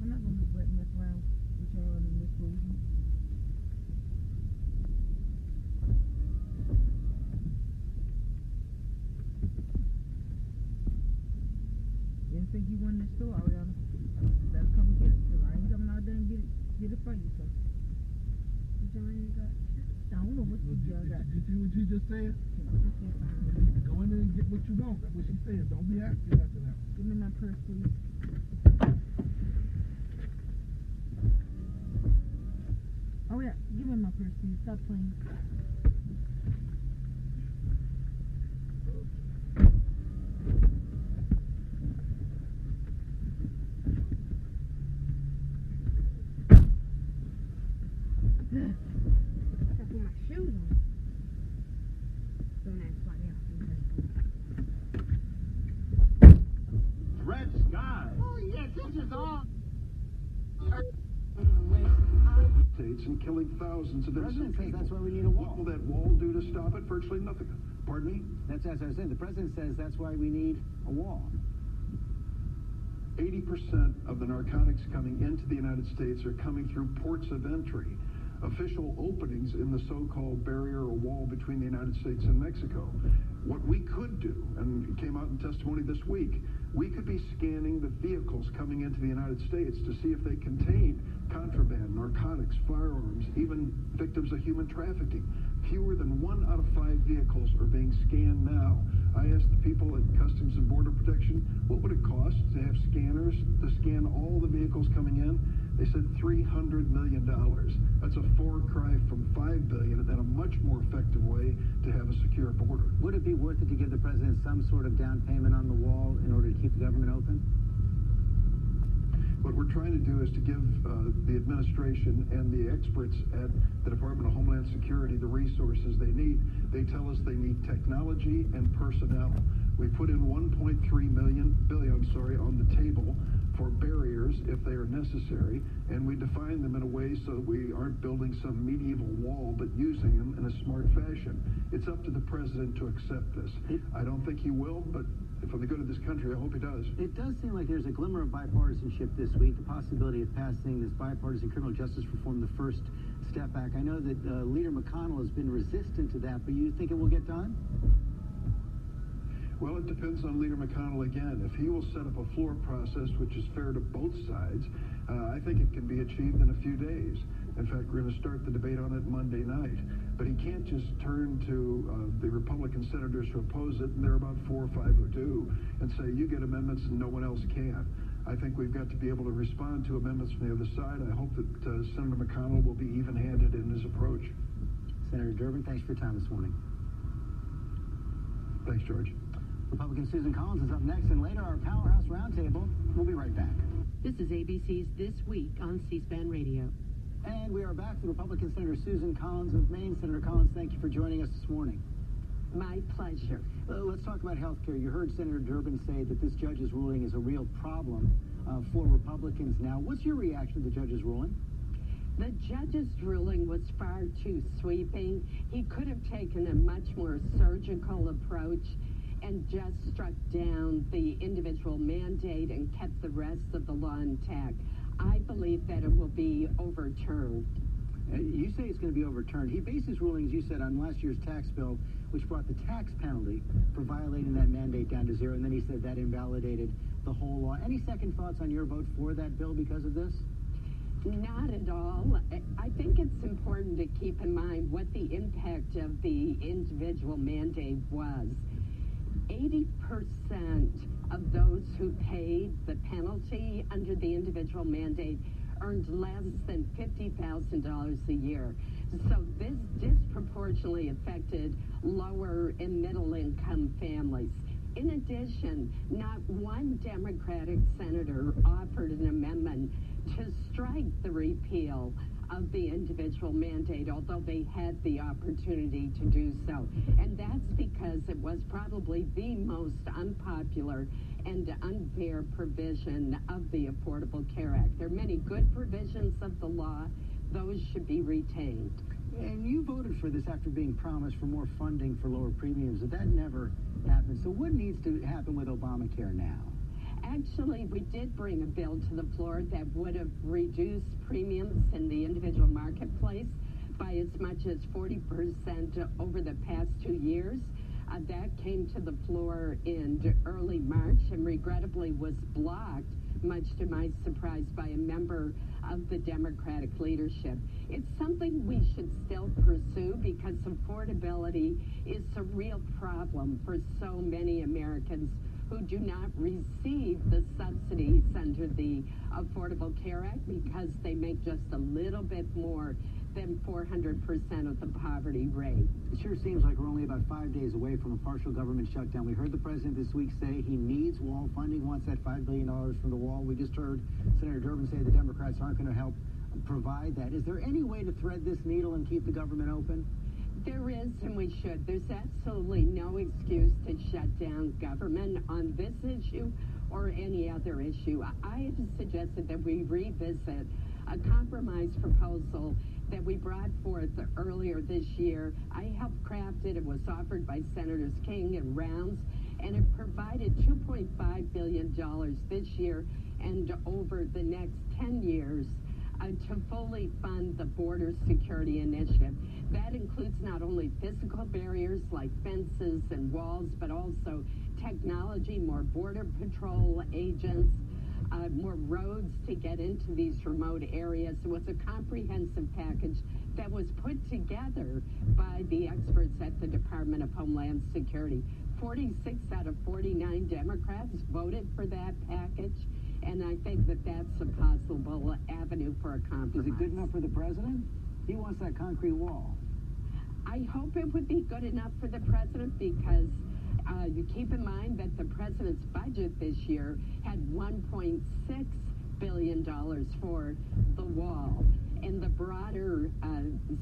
I'm not gonna mess around with y'all in this room. Didn't think you won this store, Ariana. Better come get it, cause I ain't coming out there and get it for you, so. What y'all ain't got? I don't know what y'all got. Did you see what you just said? Okay, fine. Go in there and get what you want. That's what she said. Don't be asking nothing else. Give me my purse, please. Oh yeah, give me my purse, please. Stop playing. And killing thousands of innocent people. That's why we need a wall. What will that wall do to stop it? Virtually nothing. Pardon me? That's as I said. The president says that's why we need a wall. 80% of the narcotics coming into the United States are coming through ports of entry, official openings in the so-called barrier or wall between the United States and Mexico. What we could do, and it came out in testimony this week, we could be scanning the vehicles coming into the United States to see if they contain contraband, narcotics, firearms, even victims of human trafficking. Fewer than 1 out of 5 vehicles are being scanned now. I asked the people at Customs and Border Protection, what would it cost to have scanners to scan all the vehicles coming in? They said $300 million. That's a far cry from $5 billion, and a much more effective way to have a secure border. Would it be worth it to give the president some sort of down payment on the wall in order to keep the government open? What we're trying to do is to give the administration and the experts at the Department of Homeland Security the resources they need. They tell us they need technology and personnel. We put in $1.3 billion on the table for barriers if they are necessary, and we define them in a way so that we aren't building some medieval wall, but using them in a smart fashion. It's up to the president to accept this. I don't think he will, but for the good of this country, I hope he does. It does seem like there's a glimmer of bipartisanship this week, the possibility of passing this bipartisan criminal justice reform, the first step back. I know that Leader McConnell has been resistant to that, but you think it will get done? Well, it depends on Leader McConnell again. If he will set up a floor process which is fair to both sides, I think it can be achieved in a few days. In fact, we're going to start the debate on it Monday night. But he can't just turn to the Republican senators who oppose it, and there are about 4 or 5 who do, and say, you get amendments and no one else can. I think we've got to be able to respond to amendments from the other side. I hope that Senator McConnell will be even-handed in his approach. Senator Durbin, thanks for your time this morning. Thanks, George. Republican Susan Collins is up next, and later our Powerhouse Roundtable. We'll be right back. This is ABC's This Week on C-SPAN Radio. And we are back with Republican Senator Susan Collins of Maine. Senator Collins, thank you for joining us this morning. My pleasure. Let's talk about health care. You heard Senator Durbin say that this judge's ruling is a real problem for Republicans now. What's your reaction to the judge's ruling? The judge's ruling was far too sweeping. He could have taken a much more surgical approach and just struck down the individual mandate and kept the rest of the law intact. I believe that it will be overturned. You say it's going to be overturned. He based his ruling, as you said, on last year's tax bill, which brought the tax penalty for violating that mandate down to 0, and then he said that invalidated the whole law. Any second thoughts on your vote for that bill because of this? Not at all. I think it's important to keep in mind what the impact of the individual mandate was. 80% of those who paid the penalty under the individual mandate earned less than $50,000 a year. So this disproportionately affected lower and middle income families. In addition, not one Democratic senator offered an amendment to strike the repeal of the individual mandate, although they had the opportunity to do so. And that's because it was probably the most unpopular and unfair provision of the Affordable Care Act. There are many good provisions of the law. Those should be retained. And you voted for this after being promised for more funding for lower premiums, but that never happened. So what needs to happen with Obamacare now? Actually, we did bring a bill to the floor that would have reduced premiums in the individual marketplace by as much as 40% over the past 2 years. That came to the floor in early March and regrettably was blocked, much to my surprise, by a member of the Democratic leadership. It's something we should still pursue because affordability is a real problem for so many Americans who do not receive the subsidies under the Affordable Care Act because they make just a little bit more than 400% of the poverty rate. It sure seems like we're only about 5 days away from a partial government shutdown. We heard the president this week say he needs wall funding, wants that $5 billion from the wall. We just heard Senator Durbin say the Democrats aren't going to help provide that. Is there any way to thread this needle and keep the government open? There is, and we should. There's absolutely no excuse to shut down government on this issue or any other issue. I have suggested that we revisit a compromise proposal that we brought forth earlier this year. I helped craft it. It was offered by Senators King and Rounds, and it provided $2.5 billion this year and over the next 10 years to fully fund the Border Security Initiative. That includes not only physical barriers like fences and walls, but also technology, more Border Patrol agents, more roads to get into these remote areas. It was a comprehensive package that was put together by the experts at the Department of Homeland Security. 46 out of 49 Democrats voted for that package, and I think that that's a possible avenue for a compromise. Is it good enough for the president? He wants that concrete wall. I hope it would be good enough for the president because you keep in mind that the president's budget this year had $1.6 billion for the wall, and the broader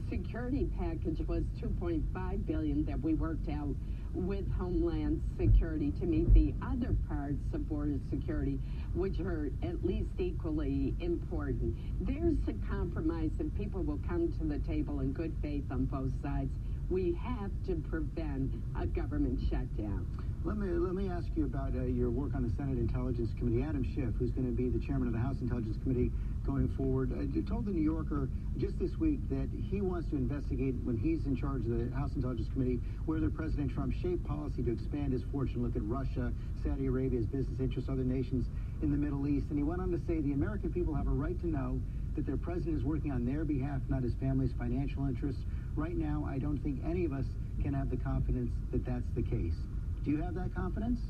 security package was $2.5 billion that we worked out with Homeland Security to meet the other parts of border security, which are at least equally important. There's a compromise, and people will come to the table in good faith on both sides. We have to prevent a government shutdown. Let me ask you about your work on the Senate Intelligence Committee. Adam Schiff, who's going to be the chairman of the House Intelligence Committee going forward, told the New Yorker just this week that he wants to investigate, when he's in charge of the House Intelligence Committee, whether President Trump shaped policy to expand his fortune, look at Russia, Saudi Arabia's business interests, other nations in the Middle East. And he went on to say the American people have a right to know that their president is working on their behalf, not his family's financial interests. Right now, I don't think any of us can have the confidence that that's the case. Do you have that confidence?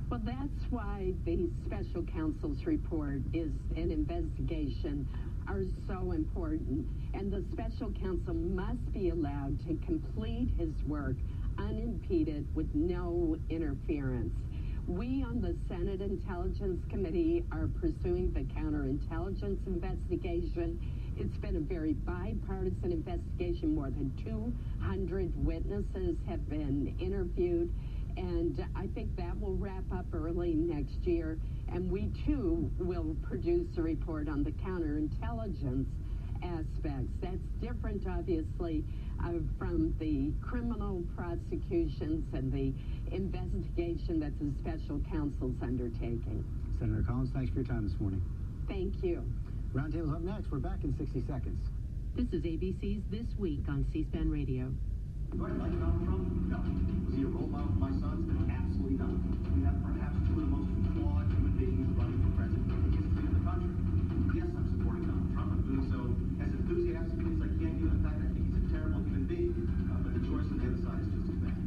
Well, that's why the special counsel's report is an investigation are so important. And the special counsel must be allowed to complete his work unimpeded with no interference. We on the Senate Intelligence Committee are pursuing the counterintelligence investigation. It's been a very bipartisan investigation. More than 200 witnesses have been interviewed. And I think that will wrap up early next year. And we, too, will produce a report on the counterintelligence aspects. That's different, obviously, from the criminal prosecutions and the investigation that the special counsel's undertaking. Senator Collins, thanks for your time this morning. Thank you. Roundtable's up next. We're back in 60 seconds. This is ABC's This Week on C-SPAN Radio. Do I like Donald Trump? No. Was he a role model for my sons? Absolutely not. We have perhaps two of the most flawed human beings running for president in the history of the country. Yes, I'm supporting Donald Trump. I'm doing so as enthusiastically as I can, given the fact that I think he's a terrible human being. But the choice on the other side is just as bad.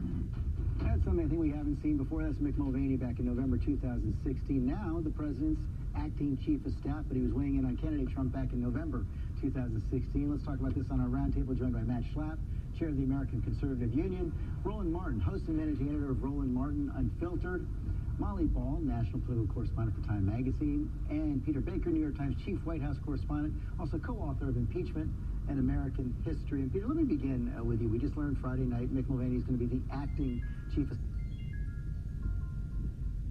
That's something I think we haven't seen before. That's Mick Mulvaney back in November 2016. Now, the president's acting chief of staff, but he was weighing in on candidate Trump back in November 2016. Let's talk about this on our roundtable, joined by Matt Schlapp, chair of the American Conservative Union, Roland Martin, host and managing editor of Roland Martin Unfiltered, Molly Ball, national political correspondent for Time Magazine, and Peter Baker, New York Times chief White House correspondent, also co-author of Impeachment and American History. And Peter, let me begin with you. We just learned Friday night Mick Mulvaney is going to be the acting chief of...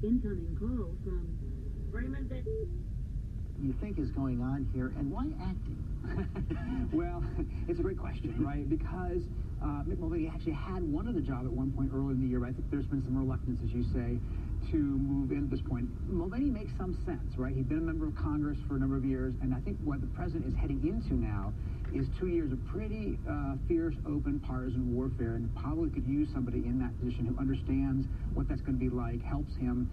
Incoming call from Raymond. You think is going on here, and why acting? Well, it's a great question, right? Because Mick Mulvaney actually had one other job at one point earlier in the year, but I think there's been some reluctance, as you say, to move in at this point. Mulvaney makes some sense, right? He'd been a member of Congress for a number of years, and I think what the president is heading into now is 2 years of pretty fierce, open partisan warfare, and probably could use somebody in that position who understands what that's going to be like, helps him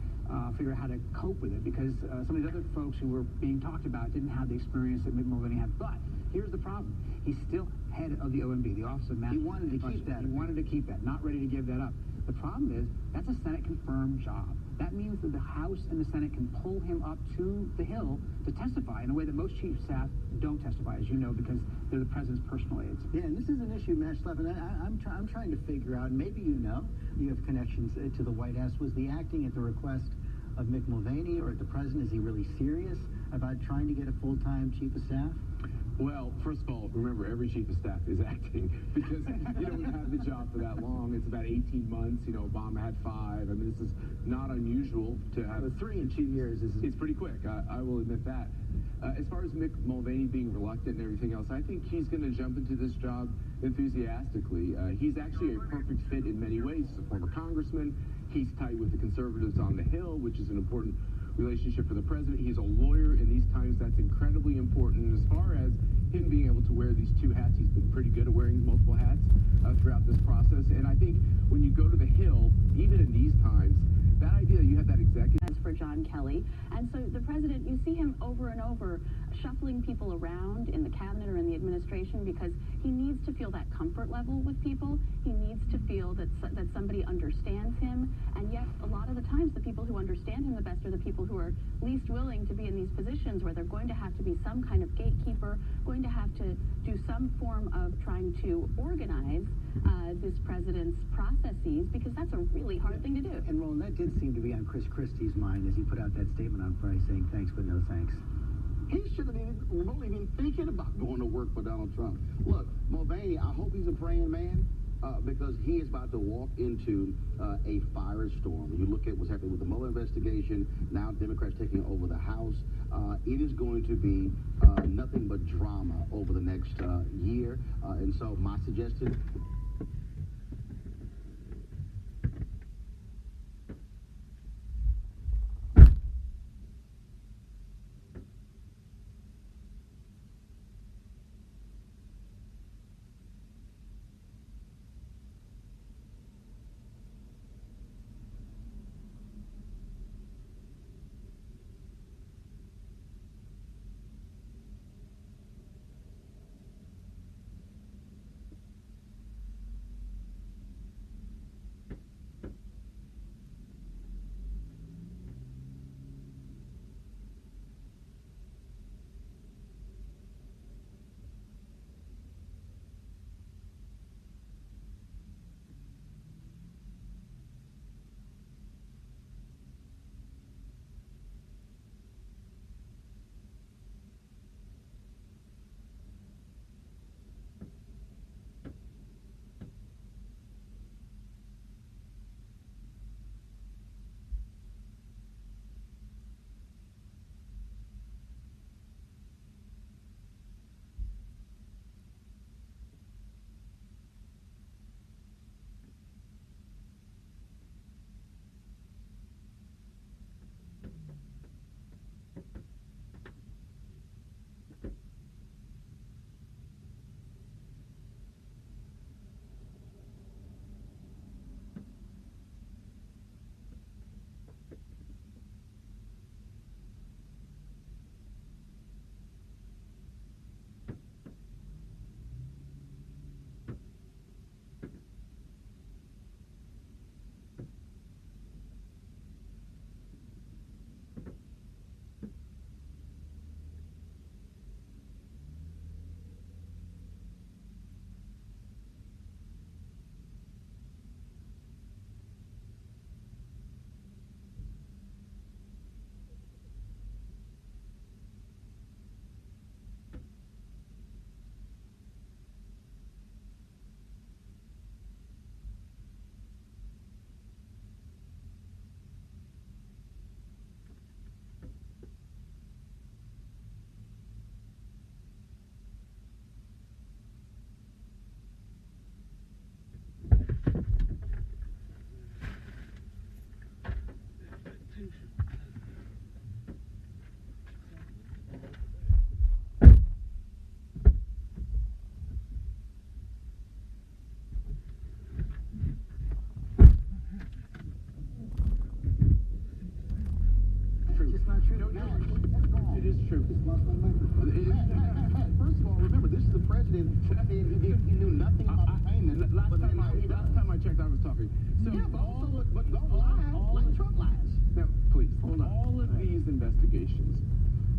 figure out how to cope with it, because some of these other folks who were being talked about didn't have the experience that Mick Mulvaney had. But here's the problem. He's still head of the OMB, the Office of Mass. He wanted to keep that. He wanted to keep that, not ready to give that up. The problem is, that's a Senate-confirmed job. That means that the House and the Senate can pull him up to the Hill to testify in a way that most chief of staff don't testify, as you know, because they're the president's personal aides. Yeah, and this is an issue, Matt Schlepp, and I'm trying to figure out, and maybe you know, you have connections to the White House. Was the acting at the request of Mick Mulvaney or at the president? Is he really serious about trying to get a full-time chief of staff? Well, first of all, remember, every chief of staff is acting because you don't have the job for that long. It's about 18 months. You know, Obama had 5. I mean, this is not unusual to have. 3 in 2 years It's pretty quick. I will admit that. As far as Mick Mulvaney being reluctant and everything else, I think he's going to jump into this job enthusiastically. He's actually a perfect fit in many ways. He's a former congressman. He's tight with the conservatives on the Hill, which is an important relationship for the president. He's a lawyer. In these times, that's incredibly important. And as far as him being able to wear these 2 hats, he's been pretty good at wearing multiple hats throughout this process. And I think when you go to the Hill, even in these times, that idea, you have that executive. For John Kelly. And so the president, you see him over and over shuffling people around in the cabinet or in the administration because he needs to feel that comfort level with people. He needs to feel that somebody understands him. And yet, a lot of the times, the people who understand him the best are the people who are least willing to be in these positions where they're going to have to be some kind of gatekeeper, going to have to do some form of trying to organize this president's processes, because that's a really hard thing to do. And Roland, that did seem to be on Chris Christie's mind as he put out that statement on Friday saying thanks but no thanks. He shouldn't even remotely been thinking about going to work for Donald Trump. Look, Mulvaney, I hope he's a praying man because he is about to walk into a firestorm. You look at what's happening with the Mueller investigation, now Democrats taking over the House. It is going to be nothing but drama over the next year. And so my suggestion... It is true. First of all, remember, this is the president saying he knew nothing about the payment. Last time I checked, I was talking. So yeah, but don't lie like Trump lies. Now, please, Hold on. all of these investigations,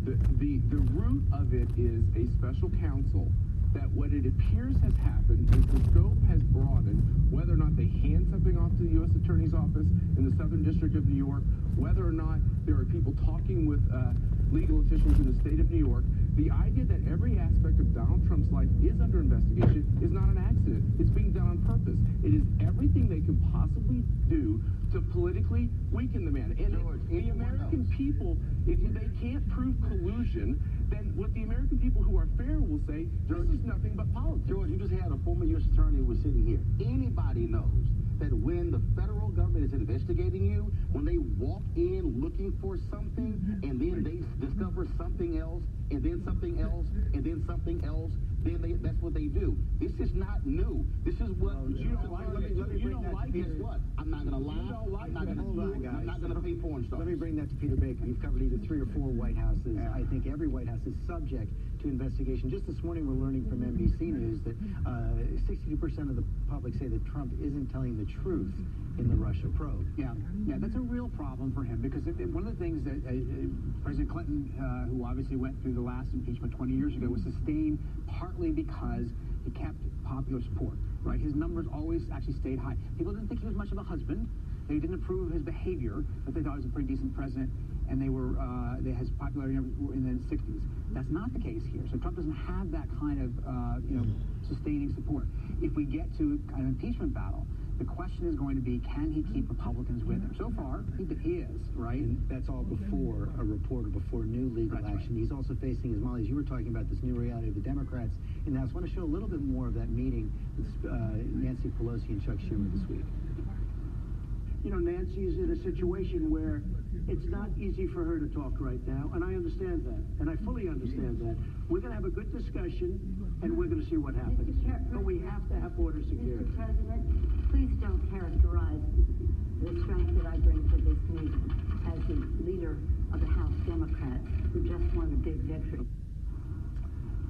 the root of it is a special counsel that what it appears has happened is the scope has broadened, whether or not they hand something off to the U.S. Attorney's Office in the Southern District of New York, whether or not there are people talking with legal officials in the state of New York. The idea that every aspect of Donald Trump's life is under investigation is not an accident. It's being done on purpose. It is everything they can possibly do to politically weaken the man. And George, if the American people, if they can't prove collusion, then what the American people who are fair will say, this is nothing but politics. George, you just had a former U.S. attorney who was sitting here. Anybody knows that when the federal government is investigating you, when they walk in looking for something, and then they discover something else, and then something else, and then something else, then that's what they do. This is not new. This is what you don't like. Guess what? I'm not gonna lie. I'm not gonna lie. I'm not gonna pay porn stars. Let me bring that to Peter Baker. You've covered either 3 or 4 White Houses. I think every White House is subject to investigation. Just this morning, we're learning from NBC News that 62% of the public say that Trump isn't telling the truth in the Russia probe. Yeah, that's a real problem for him because one of the things that President Clinton, who obviously went through the last impeachment 20 years ago, was sustained partly because he kept popular support, right? His numbers always actually stayed high. People didn't think he was much of a husband. They didn't approve of his behavior, but they thought he was a pretty decent president, and his popularity in the 60s. That's not the case here. So Trump doesn't have that kind of sustaining support. If we get to an impeachment battle, the question is going to be, can he keep Republicans with him? So far, he is, right? And that's all before a report or before new legal action. Right. He's also facing, as Molly, as you were talking about, this new reality of the Democrats in the House. I want to show a little bit more of that meeting with Nancy Pelosi and Chuck Schumer this week. You know, Nancy's in a situation where it's not easy for her to talk right now, and I understand that, and I fully understand that. We're going to have a good discussion, and we're going to see what happens. But we have to have border security. Mr. President, please don't characterize the strength that I bring to this meeting as the leader of the House Democrats who just won a big victory.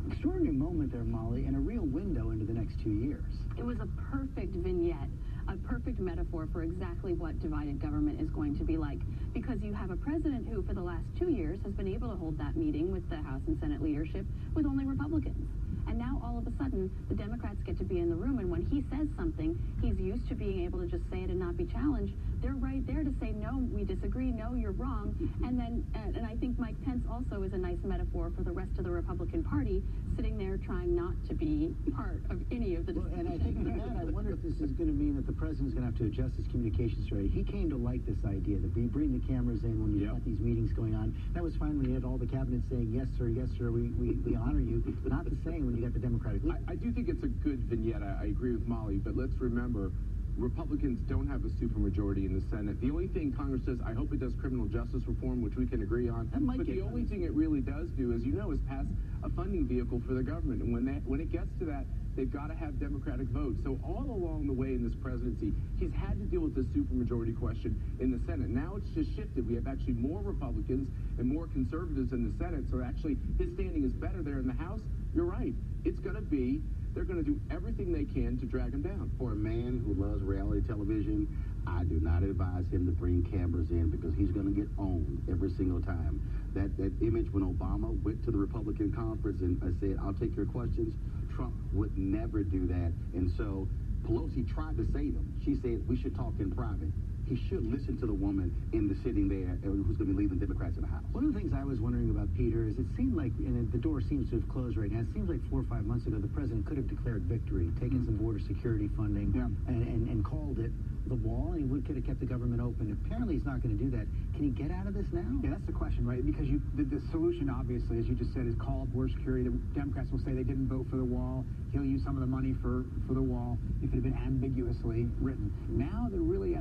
Extraordinary moment there, Molly, and a real window into the next 2 years. It was a perfect vignette, a perfect metaphor for exactly what divided government is going to be like. Because you have a president who, for the last 2 years, has been able to hold that meeting with the House and Senate leadership with only Republicans. And now, all of a sudden, the Democrats get to be in the room, and when he says something, he's used to being able to just say it and not be challenged. They're right there to say, no, we disagree, no, you're wrong. And then, and I think Mike Pence also is a nice metaphor for the rest of the Republican Party, sitting there trying not to be part of any of the discussion. And I think for that, I wonder if this is going to mean that the president's going to have to adjust his communication strategy. He came to like this idea that we bring the cameras in when you've got these meetings going on. That was fine when you had all the cabinet saying, yes, sir, we honor you. Not the same when you got the Democratic leader. I do think it's a good vignette. I agree with Molly, but let's remember, Republicans don't have a supermajority in the Senate. The only thing Congress does, I hope it does criminal justice reform, which we can agree on. But the only thing it really does do, as you know, is pass a funding vehicle for the government. And when it gets to that, they've got to have Democratic votes. So all along the way in this presidency, he's had to deal with this supermajority question in the Senate. Now it's just shifted. We have actually more Republicans and more conservatives in the Senate. So actually, his standing is better there in the House. You're right. It's going to be, they're going to do everything they can to drag him down. For a man who loves reality television, I do not advise him to bring cameras in because he's going to get owned every single time. That image when Obama went to the Republican conference and said, I'll take your questions, Trump would never do that. And so Pelosi tried to save him. She said, we should talk in private. He should listen to the woman in the sitting there who's going to be leading the Democrats in the House. One of the things I was wondering about, Peter, is it seemed like, and the door seems to have closed right now, it seems like 4 or 5 months ago the president could have declared victory, taken some border security funding, and called it the wall, and he could have kept the government open. Apparently he's not going to do that. Can he get out of this now? Yeah, that's the question, right? Because the solution, obviously, as you just said, is call up border security. The Democrats will say they didn't vote for the wall. He'll use some of the money for the wall if it had been ambiguously written. Now they're really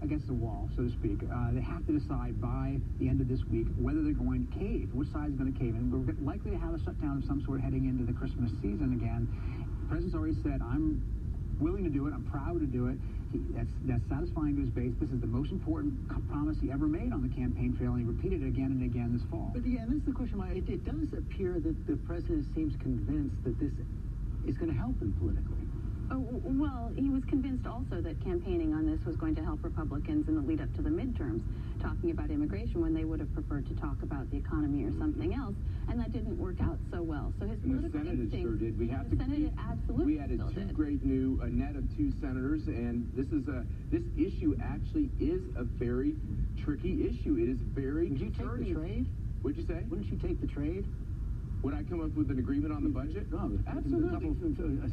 against the wall, so to speak. They have to decide by the end of this week whether they're going to cave, which side is going to cave. And we're likely to have a shutdown of some sort heading into the Christmas season again. The president's already said, I'm willing to do it. I'm proud to do it. That's satisfying to his base. This is the most important promise he ever made on the campaign trail, and he repeated it again and again this fall. But yeah, this is the question. It does appear that the president seems convinced that this is going to help him politically. Oh, well, he was convinced also that campaigning on this was going to help Republicans in the lead up to the midterms, talking about immigration when they would have preferred to talk about the economy or something else, and that didn't work out so well. So his political instinct, sure did. the Senate absolutely we added still two did. great new, a net of 2 senators, and this issue actually is a very tricky issue. It is very Would you take the trade? What'd you say? Wouldn't you take the trade? Would I come up with an agreement on the budget? No, absolutely.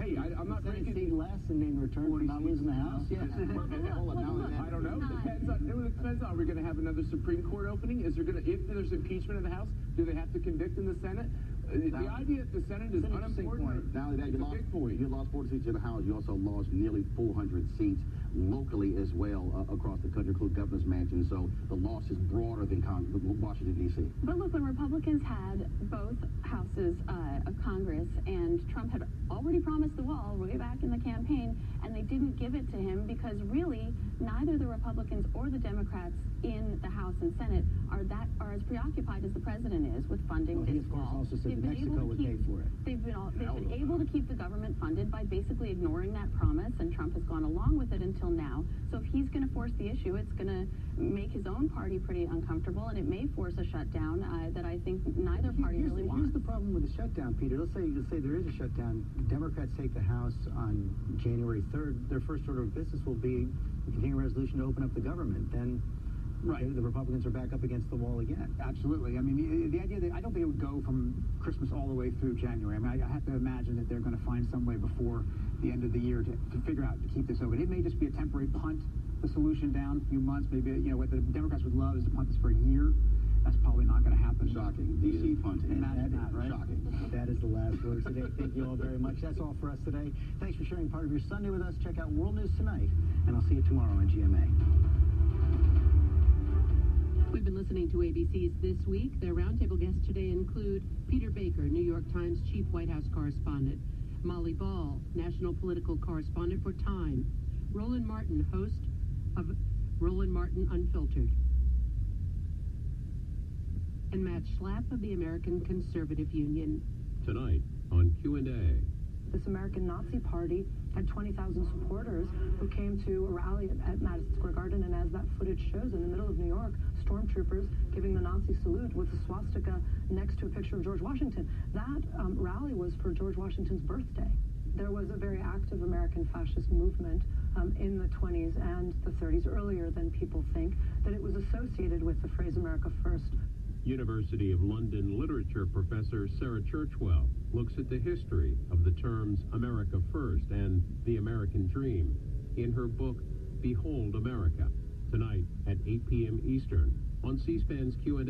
Hey, I'm not breaking less in return for not losing the House. Yeah. I don't know. It depends on. Are we going to have another Supreme Court opening? Is there going to, if there's impeachment in the House, do they have to convict in the Senate? The idea that the Senate is unimportant. Not only that, you lost 40 seats in the House. You also lost nearly 400 seats locally as well across the country, including governor's mansion. So the loss is broader than Washington, D.C. But look, when Republicans had both houses of Congress, and Trump had already promised the wall way back in the campaign, and they didn't give it to him because really neither the Republicans or the Democrats in the House and Senate are as preoccupied as the president is with funding this wall. They've been Mexico would pay for it. They've been able to keep the government funded by basically ignoring that promise, and Trump has gone along with it until now. So if he's going to force the issue, it's going to make his own party pretty uncomfortable, and it may force a shutdown that I think neither party really wants. Here's the problem with the shutdown, Peter. Let's say there is a shutdown. Democrats take the House on January 3rd. Their first order of business will be a continuing resolution to open up the government. Then the Republicans are back up against the wall again. Absolutely. I mean, the idea that I don't think it would go from Christmas all the way through January. I mean, I have to imagine that they're going to find some way before the end of the year to figure out to keep this open. It may just be a temporary punt the solution down a few months. Maybe, what the Democrats would love is to punt this for a year. That's probably not going to happen. Shocking. D.C. punting. Imagine that, right? Shocking. That is the last words today. Thank you all very much. That's all for us today. Thanks for sharing part of your Sunday with us. Check out World News Tonight, and I'll see you tomorrow on GMA. We've been listening to ABC's This Week. Their roundtable guests today include Peter Baker, New York Times chief White House correspondent, Molly Ball, national political correspondent for Time, Roland Martin, host of Roland Martin Unfiltered, and Matt Schlapp of the American Conservative Union. Tonight on Q&A. This American Nazi Party had 20,000 supporters who came to a rally at Madison Square Garden, and as that footage shows, in the middle of New York, stormtroopers giving the Nazi salute with a swastika next to a picture of George Washington. That rally was for George Washington's birthday. There was a very active American fascist movement in the 20s and the 30s, earlier than people think, that it was associated with the phrase America First. University of London literature professor Sarah Churchwell looks at the history of the terms America First and the American Dream in her book, Behold America, tonight at 8 p.m. Eastern on C-SPAN's Q&A.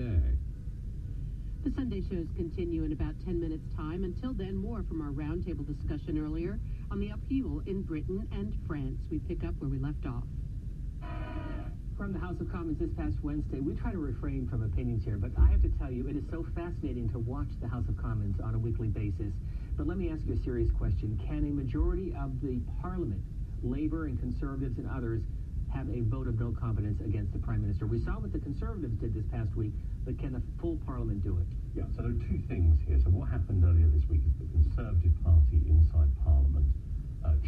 The Sunday shows continue in about 10 minutes' time. Until then, more from our roundtable discussion earlier on the upheaval in Britain and France. We pick up where we left off. From the House of Commons this past Wednesday, we try to refrain from opinions here, but I have to tell you, it is so fascinating to watch the House of Commons on a weekly basis. But let me ask you a serious question. Can a majority of the Parliament, Labor and Conservatives and others, have a vote of no confidence against the Prime Minister? We saw what the Conservatives did this past week, but can the full Parliament do it? Yeah, so there are two things here. So what happened earlier this week is the Conservative Party inside Parliament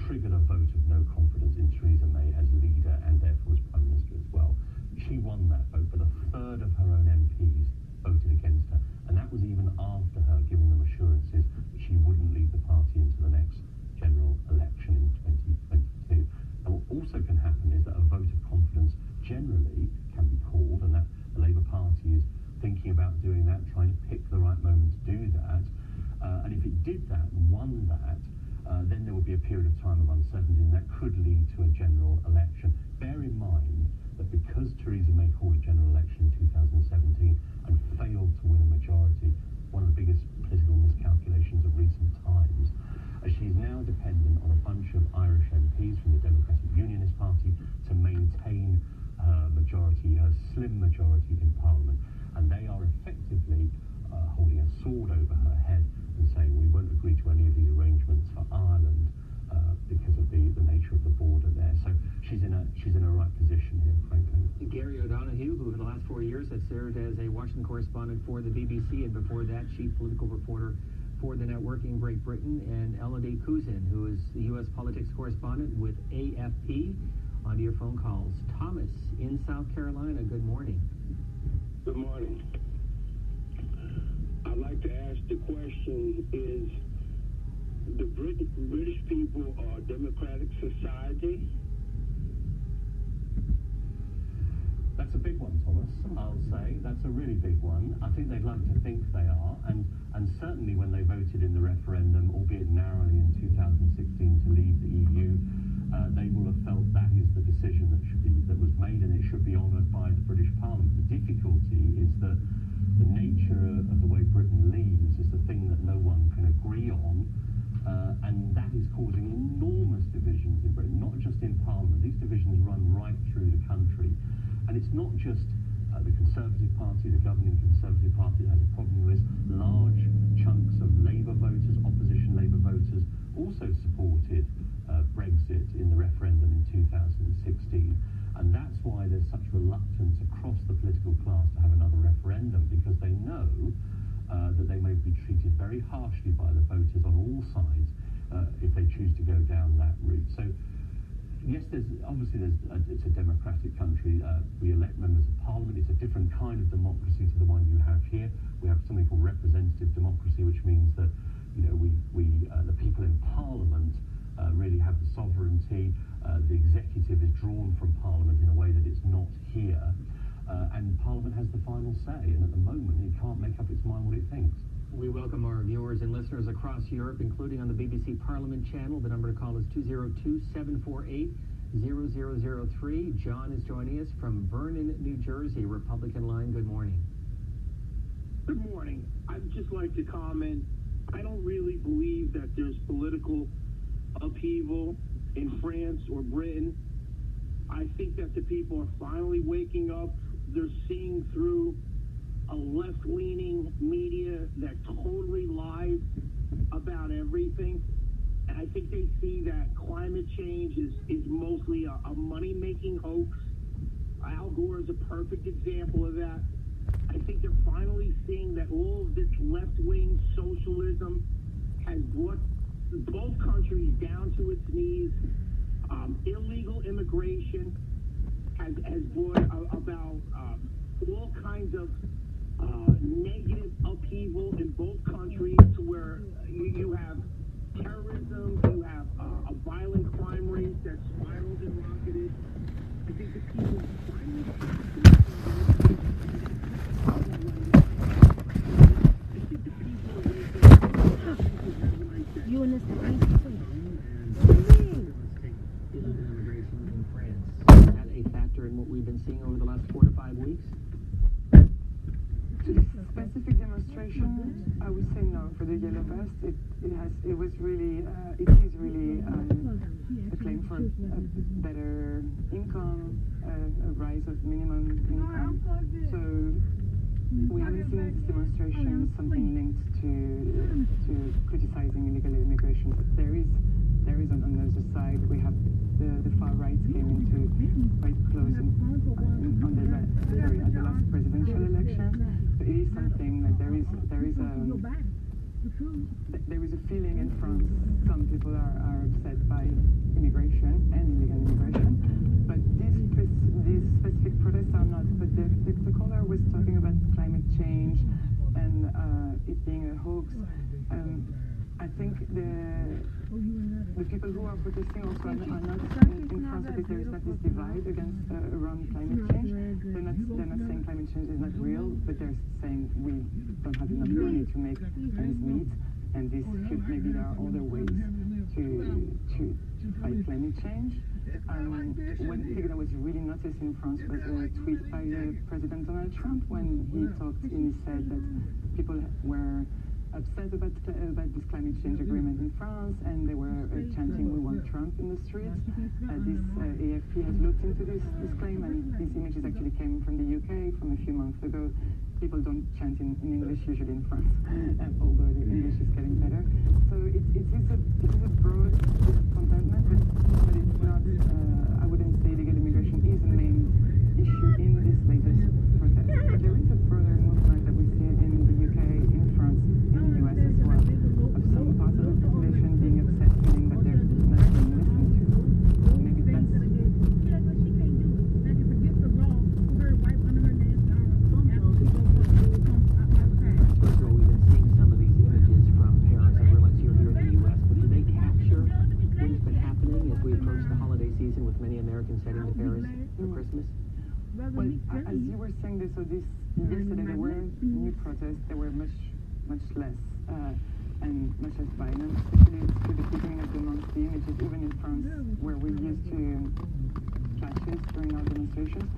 triggered a vote of no confidence in Theresa May as leader and therefore as Prime Minister as well. She won that vote, but a third of her own MPs voted against her, and that was even after her giving them assurances that she wouldn't lead the party into the next general election in 2022. And what also can happen is that a vote of confidence generally can be called, and that the Labour Party is thinking about doing that, trying to pick the right moment to do that. And if it did that and won that, then there would be a period of time of uncertainty, and that could lead to a general election. Bear in mind that because Theresa May called a general election in 2017 and failed to win a majority, one of the biggest political miscalculations of recent times, she's now dependent on a bunch of Irish MPs from the Democratic Unionist Party to maintain her majority, her slim majority in Parliament. And they are effectively holding a sword over her head and saying we won't agree to any of these arrangements for Ireland because of the nature Gary O'Donoghue, who for the last 4 years has served as a Washington correspondent for the BBC, and before that, chief political reporter for the network in Great Britain, and Elodie Kuzin, who is the U.S. politics correspondent with AFP. On to your phone calls. Thomas in South Carolina, good morning. Good morning. I'd like to ask the question, is the British people a democratic society? That's a big one, Thomas, I'll say. That's a really big one. I think they'd like to think they are, and certainly when they voted in the referendum, albeit narrowly in 2016, to leave the EU, they will have felt that is the decision that was made, and it should be honoured by the British Parliament. The difficulty is that the nature of the way Britain leaves is the thing that no one can agree on, and that is causing enormous divisions in Britain, not just in Parliament. These divisions run right through the country. And it's not just the Conservative Party, the governing Conservative Party, that has a problem with this. Large chunks of Labour voters, opposition Labour voters, also supported Brexit in the referendum in 2016. And that's why there's such reluctance across the political class to have another referendum, because they know that they may be treated very harshly by the voters on all sides if they choose to go down that route. So yes, it's a democratic country. We elect members of parliament. It's a different kind of democracy to the one you have here. We have something called representative democracy, which means that the people in parliament really have the sovereignty. The executive is drawn from parliament in a way that it's not here, and parliament has the final say. And at the moment, it can't make up its mind what it thinks. We welcome our viewers and listeners across Europe, including on the BBC Parliament channel. The number to call is 202-748-0003. John is joining us from Vernon, New Jersey. Republican line, good morning. Good morning. I'd just like to comment. I don't really believe that there's political upheaval in France or Britain. I think that the people are finally waking up. They're seeing through a left-leaning media that totally lies about everything. And I think they see that climate change is mostly a money-making hoax. Al Gore is a perfect example of that. I think they're finally seeing that all of this left-wing socialism has brought both countries down to its knees. Illegal immigration has brought about all kinds of negative upheaval in both countries, to where you have terrorism, you have a violent crime rate that spiraled and rocketed. I think the people finally you in this Immigration in France. Is that a factor in what we've been seeing over the last 4 to 5 weeks? Specific demonstration, I would say no. For the Yellow Vest, it is really a claim for a better income, a rise of minimum income. So we haven't seen this demonstration something linked to criticizing illegal immigration, but there is on the other side. We have the far right came into quite close at the last presidential election. So it is something that there is a feeling in France. Some people are upset by immigration and illegal immigration, but these specific protests are not. But the caller was talking about climate change and it being a hoax. I think the people who are protesting also are not in France, because there is not this divide around climate change. They're not saying climate change is not real, but they're saying we don't have enough money to make ends meet, and maybe there are other ways to fight climate change. One thing that was really noticed in France was a tweet by President Donald Trump when he said that people were upset about this climate change agreement in France, and they were chanting "We want Trump" in the streets. This AFP has looked into this claim, and these images actually came from the UK from a few months ago. People don't chant in English usually in France, although the English is getting better. So it is a broad contentment, but it's not. I wouldn't say illegal immigration is the main issue in this latest protest. But there is a broader movement that we see in the UK, in France, in the US as well, of some parts of the population being upset, feeling that they're not being listened to. Maybe that's... First of all, we've been seeing some of these images from Paris. I realize you're here in the U.S., but do they capture what has been happening as we approach the holiday season with many Americans heading to Paris for Christmas? Well, as you were saying this, yesterday there were new protests. There were much less and much less violent, especially to the beginning of the month. The images, even in France, where we used to clashes during our demonstrations,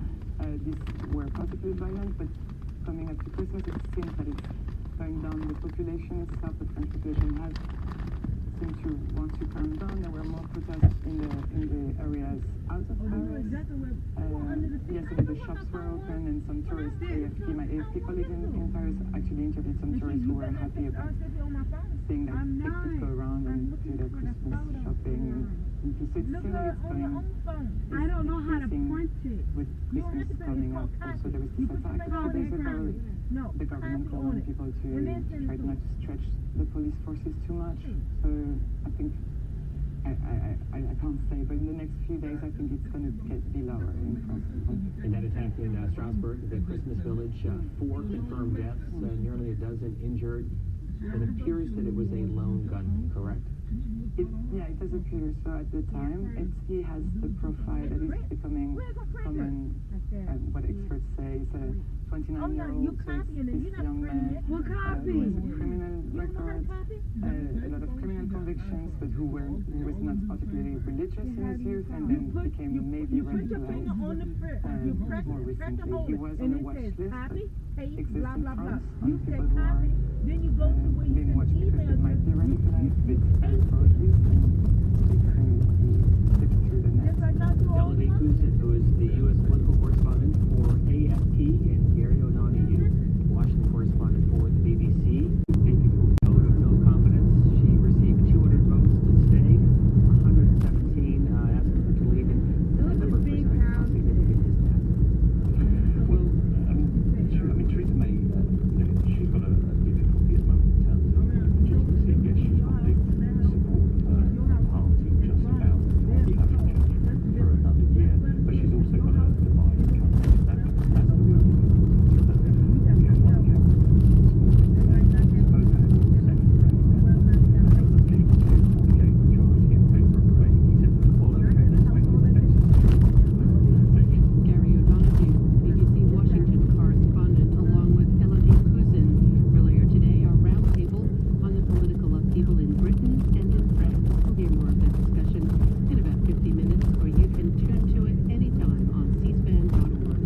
these were particularly violent, but coming up to Christmas, it seems that it's going down. The population itself, the French population, has seemed to want to calm down. There were more protests in the areas out of Paris. Yesterday the shops were open and some tourists, my AFP colleagues in Paris actually interviewed some tourists who were happy about seeing that they could go around and do their Christmas shopping. And so it seems like it's going, I don't know how to point it. With Christmas coming up, also there was this attack a few days ago. The government calling people to try not to stretch the police forces too much. So I think I can't say, but in the next few days I think it's going to be lower in France. And that attack in Strasbourg, the Christmas village, 4 confirmed deaths, nearly a dozen injured. It appears that it was a lone gunman, correct? It does appear so at the time. He has the profile that is becoming common, what experts say. It's a 29-year-old, so this young man who has a criminal record, a lot of criminal convictions, but who was not particularly religious in his youth, and then became maybe radicalized more recently. He was on a watch list that exists in France on people who are being watched because they might be radicalized, but very broadly, and slipped through the net. Elodie Kuzin, who is the U.S. political correspondent for AFP, and Gary O'Donoghue, Washington correspondent for the BBC. Taking a vote of no confidence, she received 200 votes to stay, 117 asking her to leave, and the number of percent, how significant is that? Well, Theresa May, she's got a difficulty at the moment in terms of legitimacy. Yes, she's got big support of her party just about for another year, but she's also got a divided country. That's the real difficulty. You have one cabinet supposed to have a second referendum, and there was a big 248 majority in favour of May. He said, well, okay, let's wait for the next election. Gary O'Donoghue, BBC Washington correspondent, along with Elodie Kuzin. Earlier today, our roundtable on the political upheaval in Britain and in France. We'll hear more of that discussion in about 50 minutes, or you can tune to it anytime on cspan.org.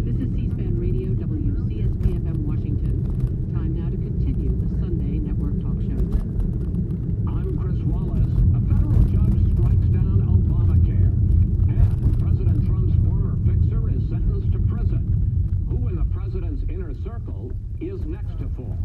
This is C-SPAN Radio, WCSP-FM Washington. Time now to continue the Sunday Network Talk Show. I'm Chris Wallace. A federal judge strikes down Obamacare. And President Trump's former fixer is sentenced to prison. Who in the president's inner circle is next to fall?